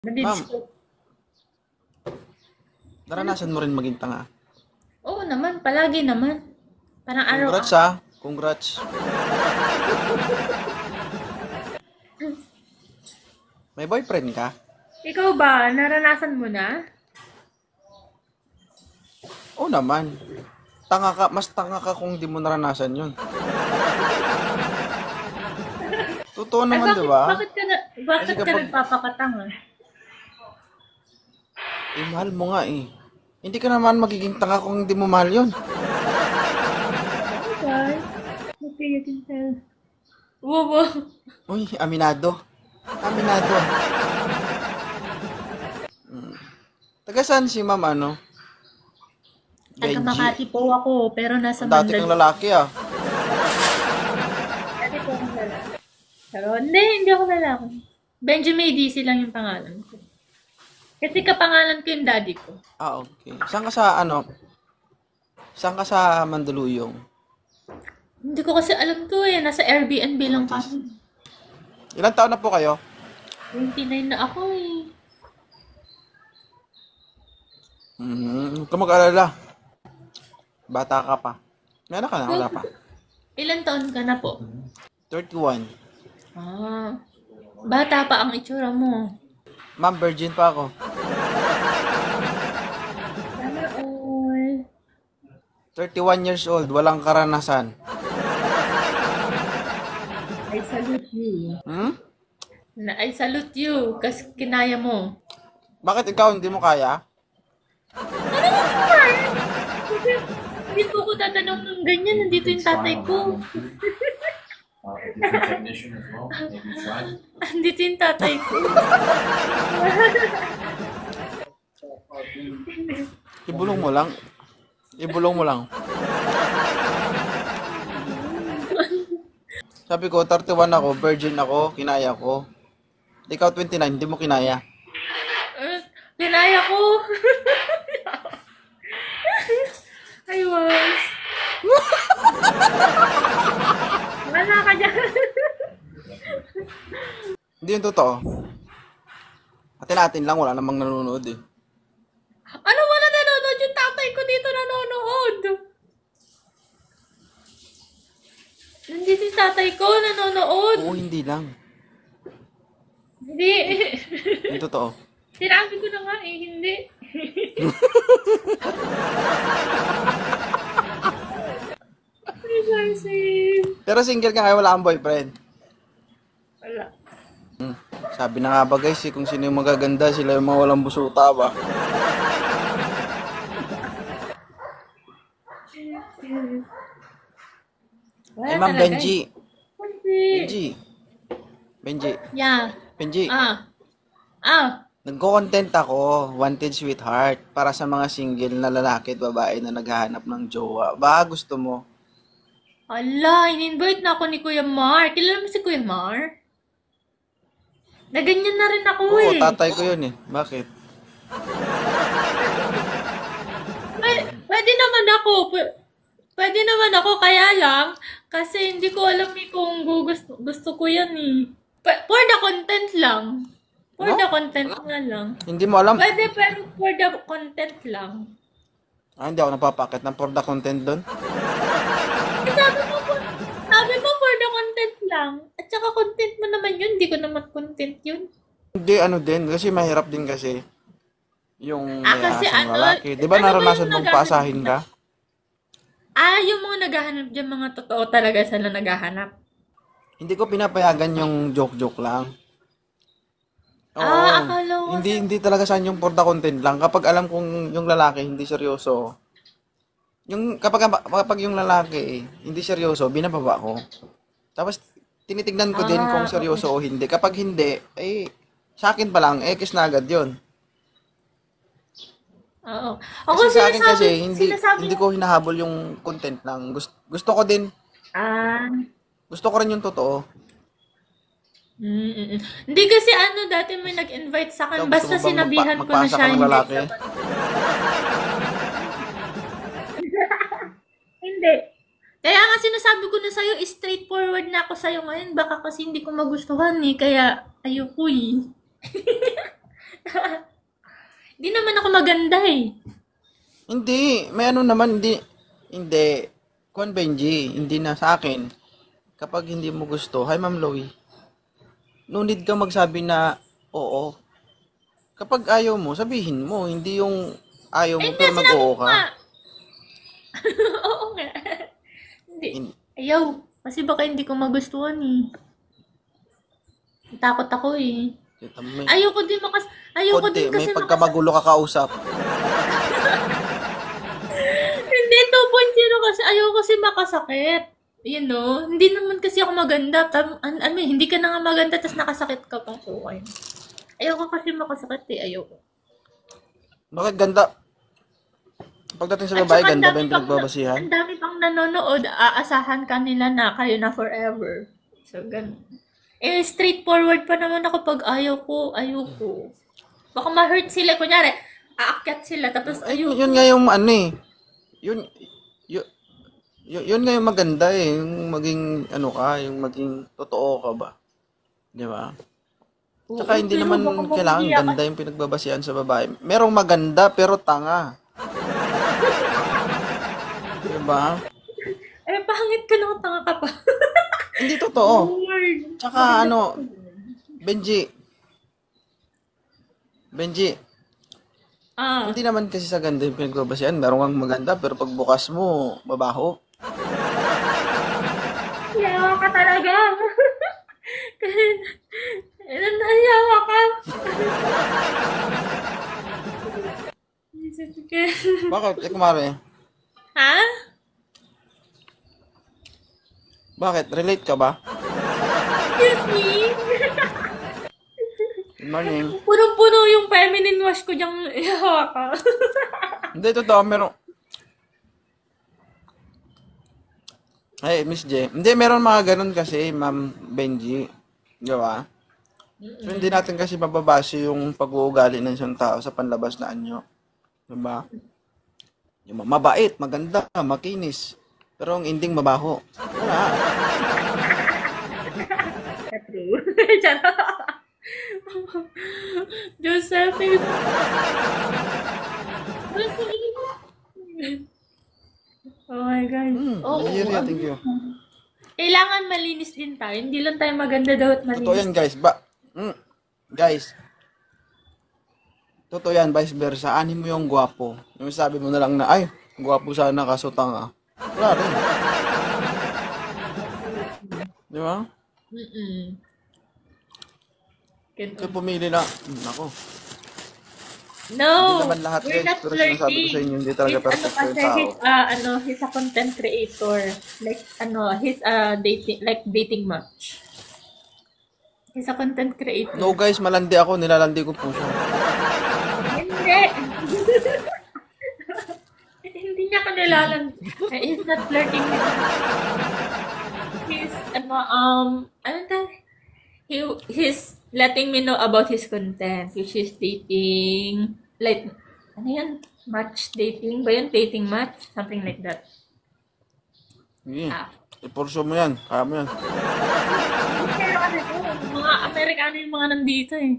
Ma'am, Nadi-discover. Ano po? naranasan mo rin maging tanga. Oo naman, palagi naman. Parang Congrats araw-araw. ah. Congrats. May boyfriend ka? Ikaw ba, naranasan mo na? Oo naman. Tanga ka, mas tanga ka kung di mo naranasan yun. Totoo Ay, naman, di bakit, ba? bakit ka, Kasi bakit ka kapag, nagpapakatanga? mahal mo nga eh. Hindi ka naman magiging tanga kung hindi mo mahal yun. Okay. Okay, you can tell. Wow, wow. Uy, aminado. Aminado. Taga saan si ma'am ano? Taga Benji. Makati po ako, pero nasa Ang dati kang Mandaluyong. lalaki ah. Dati po akong lalaki. Pero hindi ako lalaki. Benjamin DC lang yung pangalan ko. Kasi kapangalan ko yung daddy ko. Ah, okay. Saan ka sa ano? Saan ka sa Mandaluyong? Hindi ko kasi alam to eh. Nasa Airbnb lang Kamatis. kami. Ilan taon na po kayo? 29 na ako eh. Huwag ka mag-alala. Bata ka pa. May anak ka na? Wala pa. Ilan taon ka na po? 31. Ah, bata pa ang itsura mo. Ma'am, virgin pa ako. Sana all. 31 years old, walang karanasan. I salute you. Hmm? I salute you kasi kinaya mo. Bakit ikaw hindi mo kaya? Kasi hindi po ko tatanong ng ganyan. Nandito yung tatay ko. A different technician as well. Maybe try. Nandito yung tatay ko. Ibulong mo lang. Ibulong mo lang. Sabi ko, 31 ako, virgin ako, kinaya ko. Ikaw 29, hindi mo kinaya. Kinaya ko. I was. Wala ka dyan. Hindi yung totoo. Atin-atin lang, wala namang nanonood eh. Ano wala nanonood? Yung tatay ko dito nanonood. Nandito yung tatay ko nanonood. Oo, hindi lang. Hindi. Yung totoo. Sinabi ko na nga eh, hindi. Precisely. Pero single ka ngayon, wala kang boyfriend. Wala. Sabi na nga ba guys, kung sino yung magaganda, sila yung mga walang busuta ba? Wala Eh, Ma'am talaga Benji. eh. Hindi. Benji. Benji. Yeah. Benji. Ah. Ah. Nagko-content ako, wanted sweetheart, para sa mga single na lalaki at babae na naghahanap ng jowa. Ba, gusto mo? Ala, in-invite na ako ni Kuya Mar. Kilala mo si Kuya Mar? Na ganyan na rin ako Oo, eh. tatay ko yun eh. Bakit? Pwede naman ako. Pwede naman ako, kaya lang, kasi hindi ko alam eh kung gusto ko yan eh. For the content lang. For Ano? the content nga lang. Hindi mo alam? Pwede, pero for the content lang. Ah, hindi ako napapakit ng for the content doon. Sabi mo for the content lang. At saka content mo naman yun, hindi ko naman content yun. Hindi, ano din, kasi mahirap din kasi yung may Kasi asang ano, lalaki. Di ba ano ba naranasan yung mong naghahanap paasahin ka? Yung mga naghahanap dyan, mga totoo talaga sila naghahanap. Hindi ko pinapayagan yung joke-joke lang. Oo, Akala ko hindi talaga saan yung for the content lang. Kapag alam kong yung lalaki hindi seryoso, kapag yung lalaki hindi seryoso, binababa ko. Tapos tinitignan ko din kung seryoso o hindi. Kapag hindi, sa akin pa lang, kiss na agad yun. Oo. Ako Kasi sa akin kasi, sinasabi hindi ko hinahabol yung content lang. Gusto ko din, Ah, gusto ko rin yung totoo. Hindi kasi dati may nag-invite sa Ikaw, akin, gusto basta mo bang sinabihan ko na magpasa siya, ka ng hindi. lalaki? Hindi. Kaya nga sinasabi ko na sa'yo, straightforward na ako sa'yo ngayon, baka kasi hindi ko magustuhan eh, kaya ayoko eh. maganda eh. Hindi, may ano naman, hindi. Kwan Benji, hindi na sa akin. Kapag hindi mo gusto, hi Ma'am Loie, no need ka magsabi na oo. Kapag ayaw mo, sabihin mo, hindi yung ayaw mo Ayun nga, pero sinabi mag-oo ko ka. nga. Oo nga. Hindi. Hin- Ayaw. Kasi baka hindi ko magustuhan eh. Takot ako eh. Kita mo, may Ayoko din ayoko konti, din may kasi pagkamagulo ka kausap. Hindi, 2.0 kasi ayoko kasi makasakit. You know, hindi naman kasi ako maganda. Hindi ka na nga maganda tapos nakasakit ka pa. So, ayun. Ayoko kasi makasakit eh. Ayoko. Bakit ganda? Pagdating sa At babae, saka ganda ba yung pinagbabasihan? ang dami pang nanonood, aasahan ka nila na kayo na forever. So, ganun. Eh, straightforward pa naman ako pag ayoko. Baka ma-hurt sila. Kunyari, aakyat sila, tapos Ay, ayoko. yun nga yung ano eh. Yun nga yung maganda eh. Yung maging ano ka, yung maging totoo ka ba? Di ba? Tsaka hindi pero naman baka kailangan mamaya ganda yung pinagbabasihan sa babae. Merong maganda pero tanga. Di ba? Eh, pangit ka lang, tanga ka pa. Hindi totoo. Lord. Tsaka ano, Benji, hindi naman kasi sa ganda yung pinagbabasihan. Meron kang maganda pero pagbukas mo, mabaho. Yawa ka talaga. Nahiyawa ka. Sige. Bakit? Kumare. Ha? Bakit? Relate ka ba? Excuse me? Good morning. Punong-puno yung feminine wash ko diyang yawa ka. Hindi, totoo. Meron. Hey, Miss J. Hindi, meron mga ganun kasi, Ma'am Benji. Di ba? So, hindi natin kasi mababase yung pag-uugali ng isang tao sa panlabas na anyo. Di ba? Yung mabait, maganda, makinis. Pero ang ending mabaho. Wala. True. Josephine. Oh my God. Oo. Nigeria, thank you. Kailangan malinis din tayo. Hindi lang tayo maganda daw at Totoo malinis. yan, guys. Guys, totoo yan, vice versa. Anin mo yung gwapo. Yung sabi mo na lang na, ay, gwapo sana kaso tanga. Wala rin. Di ba? Mm-mm. Kaya pumili na. Nako. No, Hindi naman lahat, we're guys. not Pero sinasabi ko flirting. sa inyo, hindi talaga He's, perfect yung kasi, tao. he's a content creator. Like, he's dating match. He's a content creator. No, guys, malandi ako. Nilalandi ko po siya. Hindi. Hindi niya kanilalan. He's not flirting with me. He's, he's letting me know about his content, which is dating, like, ano yan? Match dating ba yun? Dating match? Something like that. Sige. Ah. Ipurso mo yan. Kaya mo yan. Pero ano to? Mga Amerikano yung mga nandito eh.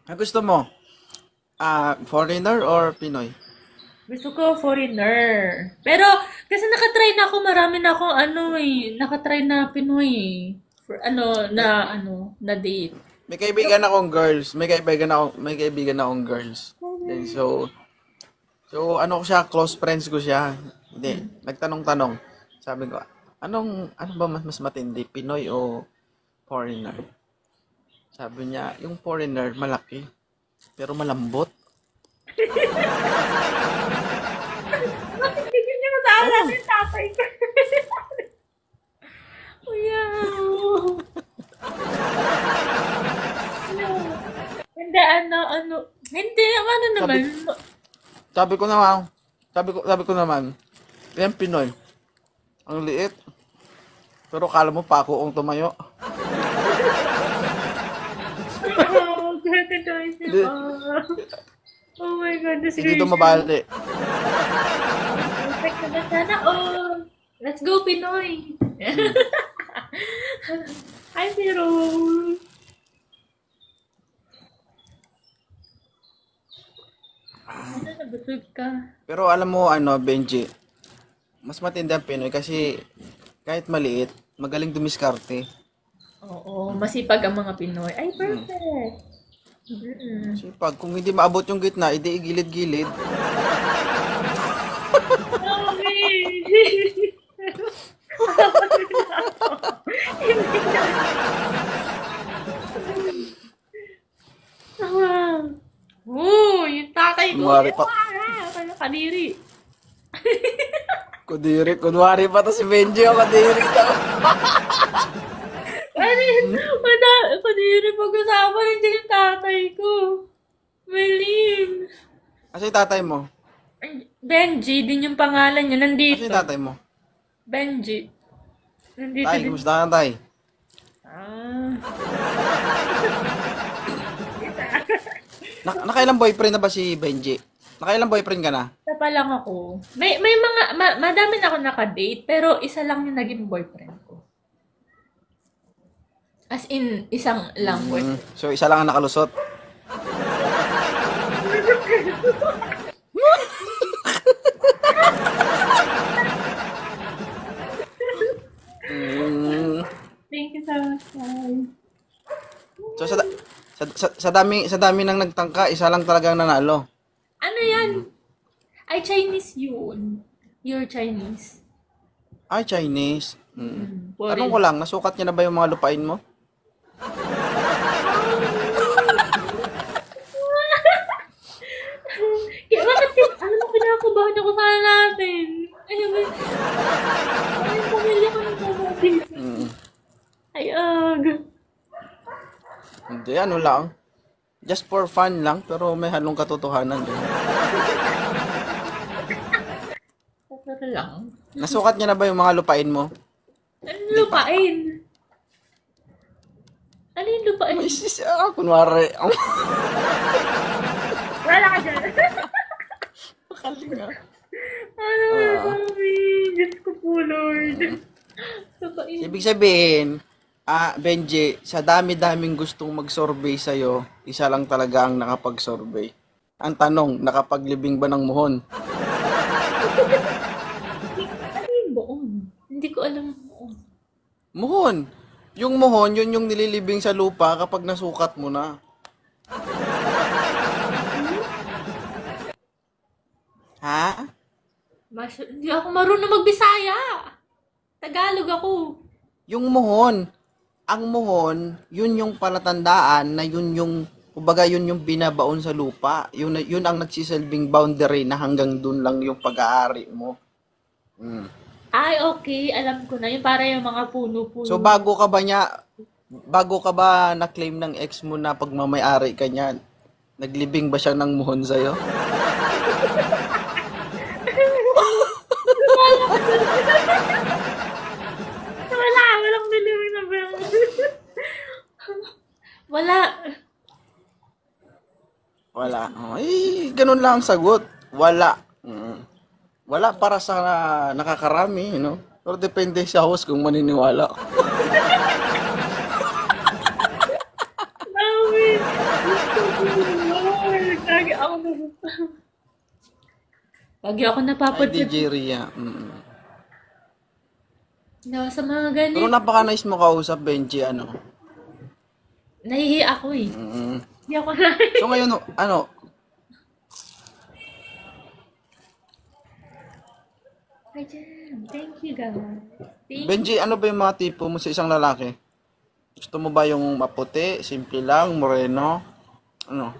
Ang gusto mo? Foreigner or Pinoy? Gusto ko foreigner. Pero, kasi nakatry na ako, marami na akong nakatry na Pinoy eh. For, na date. May kaibigan akong girls. May kaibigan akong girls. And so ano ko siya, close friends ko siya. Hindi, nagtanong-tanong. Sabi ko, ano ba mas matindi, Pinoy o foreigner? Sabi niya, yung foreigner malaki, pero malambot. Bakit bigyan niyo sa alam yung tatay ko? Kuya. Hindi, hindi, naman. Sabi ko naman, yan Pinoy. Ang liit. Pero kala mo pa ako ang tumayo. Oh, grabe tayo siya. Oh my God, this Hindi tumabali. Perfect na ba sana? Oh, let's go, Pinoy. Hi, Zero. Nabusog ka. Pero alam mo, Benji, mas matindi ang Pinoy kasi kahit maliit, magaling dumiskarte. Oo, masipag ang mga Pinoy. Ay, perfect. Mm. Kasi pag kung hindi maabot yung gitna, edi igilid-gilid. Mami! Yung tatay ko. Kunwari pa, Kadiri. kunwari pa to si Benji, o kadiri daw. Kadiri pag-usapan, nandiyan yung tatay ko. Malim. Asa yung tatay mo? Benji, din yung pangalan niya. Asa Nandito. yung tatay mo? Benji. Nandito Tay, din. kumusta ka, tay? Ah. Nakailang boyfriend na ba si Benji? Nakailang boyfriend ka na? Isa pa lang ako. May mga, madami na ako nakadate, pero isa lang yung naging boyfriend ko. As in, isang lang boyfriend. So, isa lang ang nakalusot. Mm. Thank you so much, guys. So, sa dami nang nagtangka, isa lang talagang nanalo. Ano yan? Ay, Chinese yun. You're Chinese. Ay, Chinese. Foreign. Tanong ko lang, nasukat niya na ba yung mga lupain mo? Kaya bakit, alam mo, kinakabahan ako sana natin. Ano ba? Ay, pamilya ko ng natin. Ay, Hindi, ano lang. Just for fun lang, pero may halong katotohanan din. Pero lang. Nasukat niya na ba yung mga lupain mo? Ano lupain? Ano yung lupain? Kunwari. Wala ka dyan. Makalinga. Ano, mami? Diyos ko po, Lord. Lupain. Ibig sabihin, Benji, sa dami-daming gustong mag-survey sa'yo, isa lang talaga ang nakapag-survey. Ang tanong, nakapaglibing ba ng muhon? Ano yung buong? Hindi ko alam yung buong. Muhon! Yung muhon, yun yung nililibing sa lupa kapag nasukat mo na. Ha? Hindi ako marunong magbisaya. Tagalog ako. Yung muhon, ang muhon, yun yung palatandaan na yun yung, kumbaga yun yung binabaon sa lupa. Yun ang nagsisilbing boundary na hanggang dun lang yung pag-aari mo. Ay, okay. Alam ko na. Yung para yung mga puno-puno. So bago ka ba na-claim ng ex mo na pagmamayari ka niya, naglibing ba siya ng muhon sa'yo? Walang nilibing na ba? Wala. Wala. Ay, ganun lang ang sagot. Wala. Wala para sa nakakarami, Pero depende sa host kung maniniwala. Mami. Lord. Lagi ako Ay, napapadya. DJ Ria. No, sa mga ganit. Pero napaka-nice mo kausap, Benji, Nahihi ako eh. Hindi ako na. So ngayon, Hi, Jem. Thank you, guys. Benji, ano ba yung mga tipo mo sa isang lalaki? Gusto mo ba yung maputi, simple lang, moreno? Ano?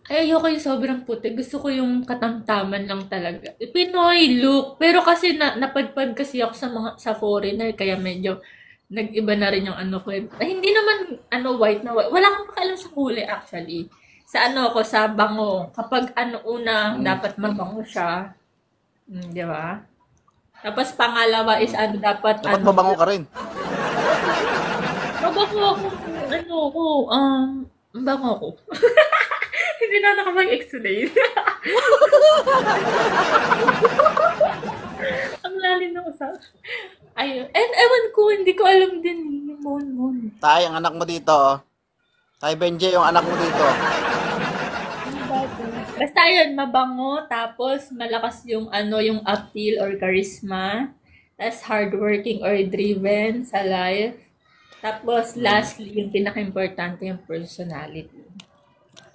Ay, ayoko yung sobrang puti. Gusto ko yung katamtaman lang talaga. Pinoy look. Pero kasi napadpad kasi ako sa foreigner. Kaya medyo nag-iba na rin yung ano ko. Ay, hindi naman white na white. Wala akong pakialam sa kulay actually. Sa sa bango. Kapag dapat mabango siya. Di ba? Tapos pangalawa is dapat Dapat mabango ka rin. mabango ako. Bango ako. Hindi na nakapag-explain. Ang lalim ng usap. Ayun. And ewan ko, hindi ko alam din yung mon. Tay, ang anak mo dito. Tay, Benji, yung anak mo dito. Ano ba ito? Basta yun, mabango, tapos malakas yung yung appeal or charisma. Tapos hardworking or driven sa life. Tapos lastly, yung pinaka-importante yung personality.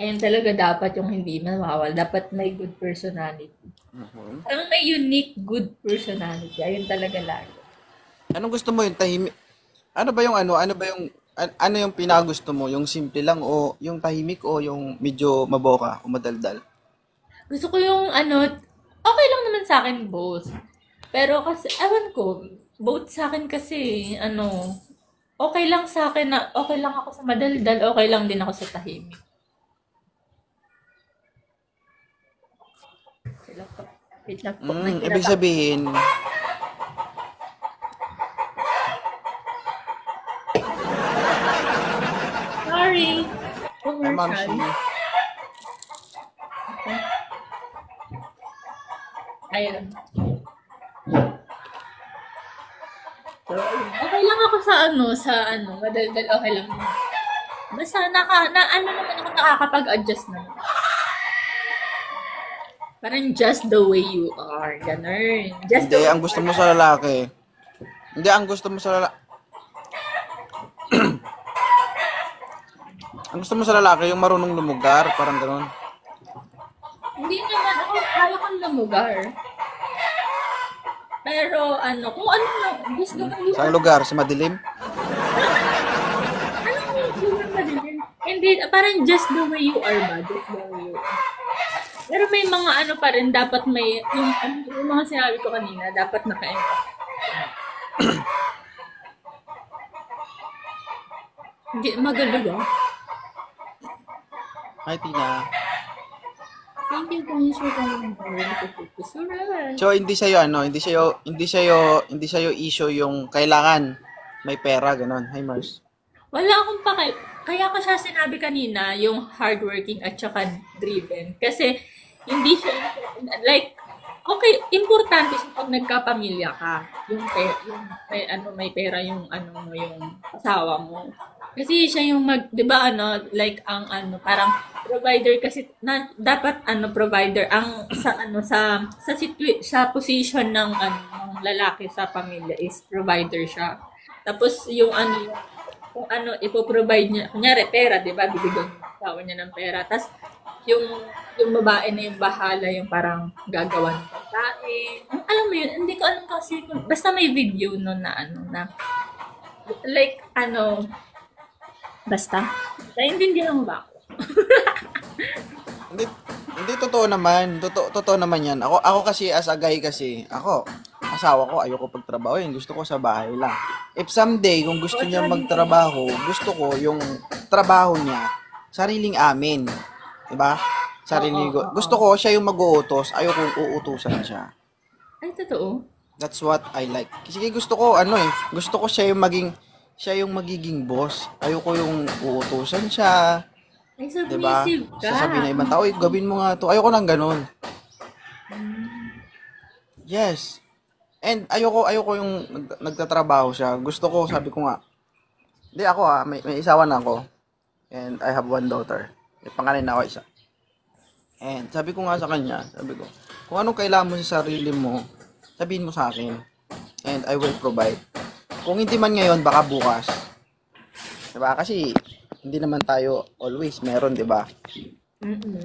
Ayun talaga dapat yung hindi mawawala. Dapat may good personality. Parang may unique good personality. Ayun talaga lalo. Anong gusto mo yung tahimik? Ano ba yung ano yung pinagusto mo? Yung simple lang o yung tahimik o yung medyo maboka o madaldal? Gusto ko yung okay lang naman sa akin both. Pero kasi, ewan ko, both sa akin kasi, okay lang sa akin na, okay lang ako sa madaldal, okay lang din ako sa tahimik. Wait lang po. Ibig sabihin, Sorry. ay ma'am, Commercial. Ayun. So, okay lang ako sa madaldal, okay lang. Basta naman ako nakakapag-adjust naman. Parang just the way you are, ganun. Just hindi, the way ang gusto mo sa lalaki. Hindi, ang gusto mo sa lalaki. Ang gusto mo sa lalaki, yung marunong lumugar, parang gano'n. Hindi naman ako, kaya kong lumugar. Pero kung ano lang, gusto ko yung Sa lugar, sa madilim. yung madilim. Hindi, parang just the way you are ba? Just the way you are. Pero may mga pa rin, dapat may, yung mga sinabi ko kanina, dapat Hindi, maganda ba? Hi, Tina. Thank you guys for coming. So, hindi sa'yo issue yung kailangan may pera, gano'n. Hi, Mars. Wala akong kaya ko siya sinabi kanina, yung hardworking at saka driven. Kasi, hindi siya, okay, importante siya pag nagkapamilya ka. May pera yung asawa mo. Kasi siya yung di ba parang provider kasi dapat provider ang sa position ng lalaki sa pamilya is provider siya. Tapos yung kung ipo-provide niya, kunyari pera, di ba? Bibigyan yung asawa niya ng pera. Tapos yung babae na yung bahala, yung parang gagawa ng pagkain. Alam mo yun, hindi ko alam kasi basta may video no na basta. Naiintindihan mo ba ako? Hindi totoo naman. Totoo naman 'yan. Ako kasi as a guy kasi, asawa ko ayoko pagtrabaho, gusto ko sa bahay lang. If someday kung gusto niya magtrabaho, gusto ko yung trabaho niya sariling amin. 'Di ba? Gusto ko siya yung mag-uutos, ayoko uutusan siya. Ay, totoo? That's what I like. Kasi gusto ko gusto ko siya yung magiging boss. Ayoko yung uutusan siya. Ay, Diba? submissive ka. Sasabihin na ibang tao, gawin mo nga to. Ayoko nang ganun. Yes. And ayoko yung nagtatrabaho siya. Gusto ko, sabi ko nga, hindi ako may isawa na ako. And I have one daughter. May pangalan na ako isa. And sabi ko nga sa kanya, kung anong kailangan mo sa sarili mo, sabihin mo sa akin. And I will provide. Kung hindi man ngayon, baka bukas. Diba? Kasi, hindi naman tayo always meron, diba? Mm-mm.